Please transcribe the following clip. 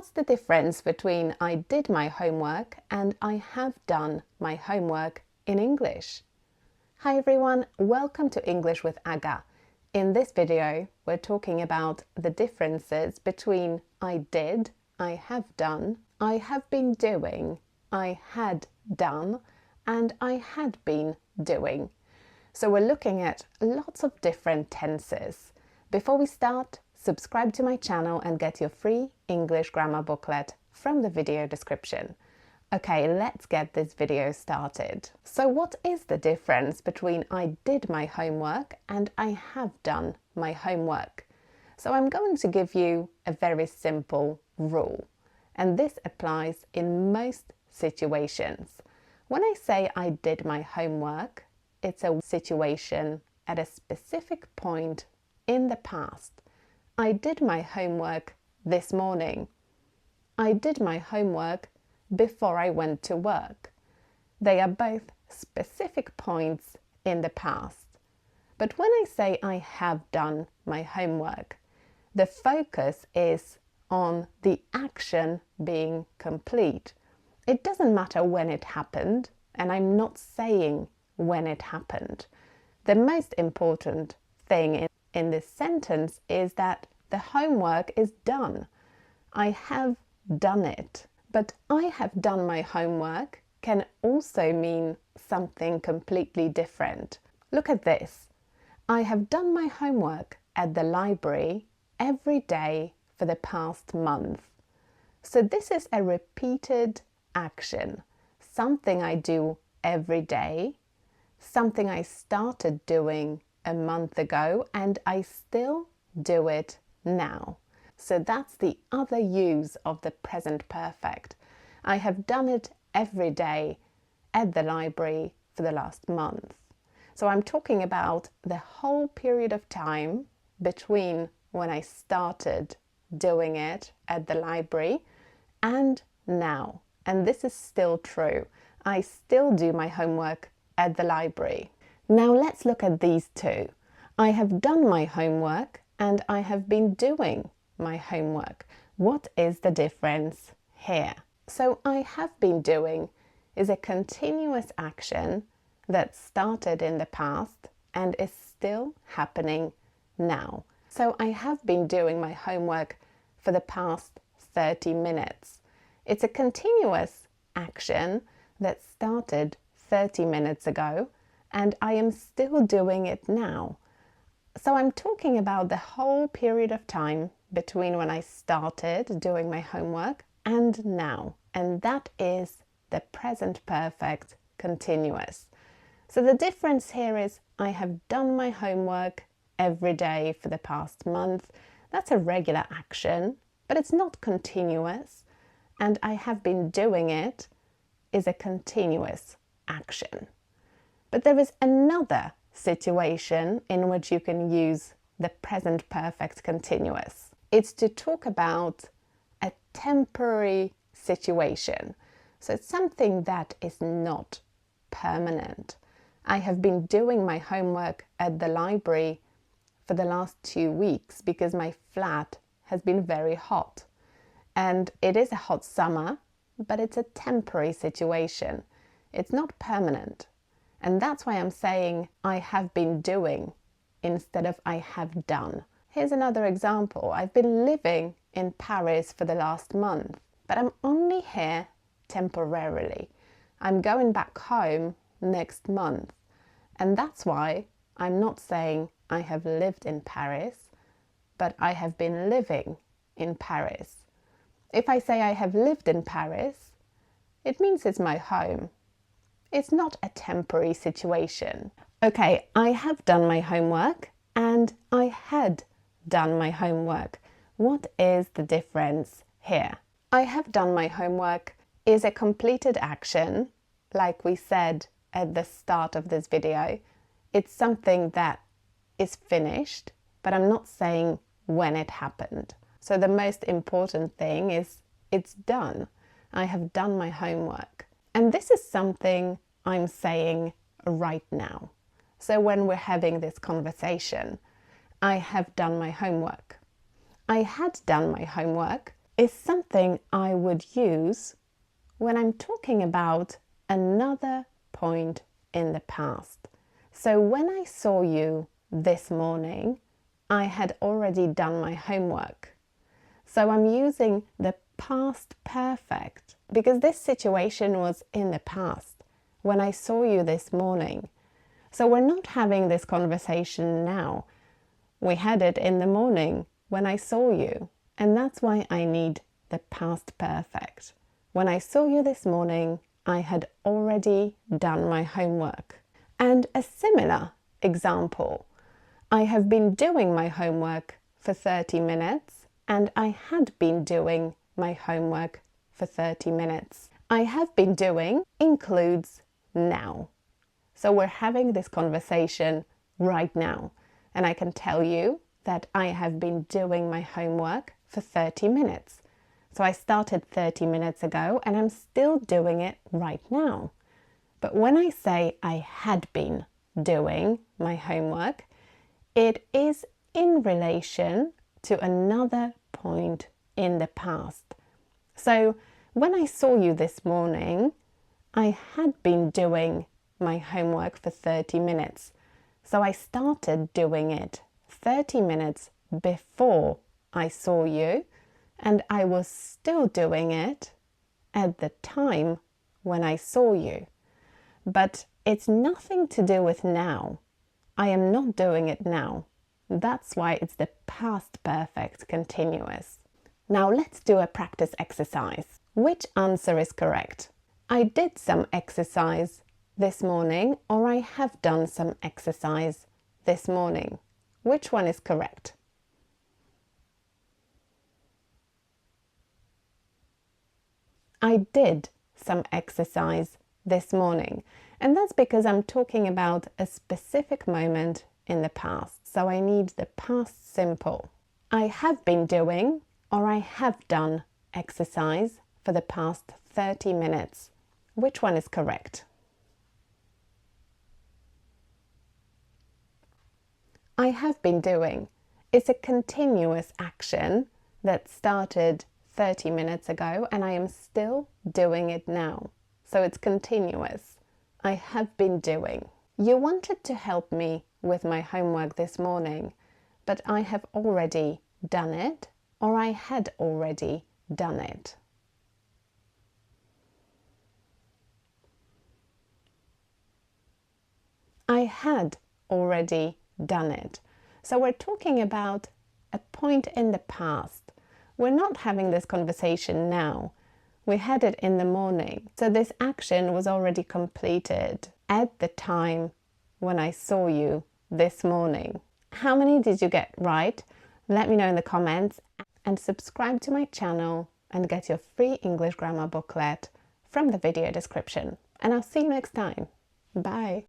what's the difference between I did my homework and I have done my homework in English? Hi everyone, welcome to English with Aga. In this video, we're talking about the differences between I did, I have done, I have been doing, I had done, and I had been doing. So we're looking at lots of different tenses. Before we start, subscribe to my channel and get your free English grammar booklet from the video description. Okay, let's get this video started. So what is the difference between I did my homework and I have done my homework? So I'm going to give you a very simple rule, and this applies in most situations. When I say I did my homework, it's a situation at a specific point in the past. I did my homework this morning. I did my homework before I went to work. They are both specific points in the past. But when I say I have done my homework, the focus is on the action being complete. It doesn't matter when it happened, and I'm not saying when it happened. The most important thing in this sentence is that the homework is done. I have done it. But I have done my homework can also mean something completely different. Look at this. I have done my homework at the library every day for the past month. So this is a repeated action, something I do every day, something I started doing a month ago and I still do it now. So that's the other use of the present perfect. I have done it every day at the library for the last month. So I'm talking about the whole period of time between when I started doing it at the library and now. And this is still true. I still do my homework at the library. Now let's look at these two. I have done my homework and I have been doing my homework. What is the difference here? So I have been doing is a continuous action that started in the past and is still happening now. So I have been doing my homework for the past 30 minutes. It's a continuous action that started 30 minutes ago and I am still doing it now. So I'm talking about the whole period of time between when I started doing my homework and now. And that is the present perfect continuous. So the difference here is I have done my homework every day for the past month. That's a regular action, but it's not continuous. And I have been doing it is a continuous action. But there is another situation in which you can use the present perfect continuous. It's to talk about a temporary situation. So it's something that is not permanent. I have been doing my homework at the library for the last 2 weeks because my flat has been very hot. And it is a hot summer, but it's a temporary situation. It's not permanent. And that's why I'm saying I have been doing instead of I have done. Here's another example. I've been living in Paris for the last month, but I'm only here temporarily. I'm going back home next month. And that's why I'm not saying I have lived in Paris, but I have been living in Paris. If I say I have lived in Paris, it means it's my home. It's not a temporary situation. Okay, I have done my homework and I had done my homework. What is the difference here? I have done my homework is a completed action, like we said at the start of this video. It's something that is finished, but I'm not saying when it happened. So the most important thing is it's done. I have done my homework. And this is something I'm saying right now. So when we're having this conversation, I have done my homework. I had done my homework is something I would use when I'm talking about another point in the past. So when I saw you this morning, I had already done my homework. So I'm using the past perfect because this situation was in the past when I saw you this morning. So we're not having this conversation now. We had it in the morning when I saw you. And that's why I need the past perfect. When I saw you this morning, I had already done my homework. And a similar example, I have been doing my homework for 30 minutes and I had been doing my homework for 30 minutes. I have been doing includes now. So we're having this conversation right now. And I can tell you that I have been doing my homework for 30 minutes. So I started 30 minutes ago and I'm still doing it right now. But when I say I had been doing my homework, it is in relation to another point in the past. So when I saw you this morning, I had been doing my homework for 30 minutes. So I started doing it 30 minutes before I saw you, and I was still doing it at the time when I saw you. But it's nothing to do with now. I am not doing it now. That's why it's the past perfect continuous. Now let's do a practice exercise. Which answer is correct? I did some exercise this morning, or I have done some exercise this morning. Which one is correct? I did some exercise this morning, and that's because I'm talking about a specific moment in the past, so I need the past simple. I have been doing, or I have done exercise for the past 30 minutes. Which one is correct? I have been doing is a continuous action that started 30 minutes ago and I am still doing it now. So it's continuous. I have been doing. You wanted to help me with my homework this morning, but I have already done it, or I had already done it. I had already done it. So we're talking about a point in the past. We're not having this conversation now. We had it in the morning. So this action was already completed at the time when I saw you this morning. How many did you get right? Let me know in the comments, and subscribe to my channel and get your free English grammar booklet from the video description. And I'll see you next time. Bye.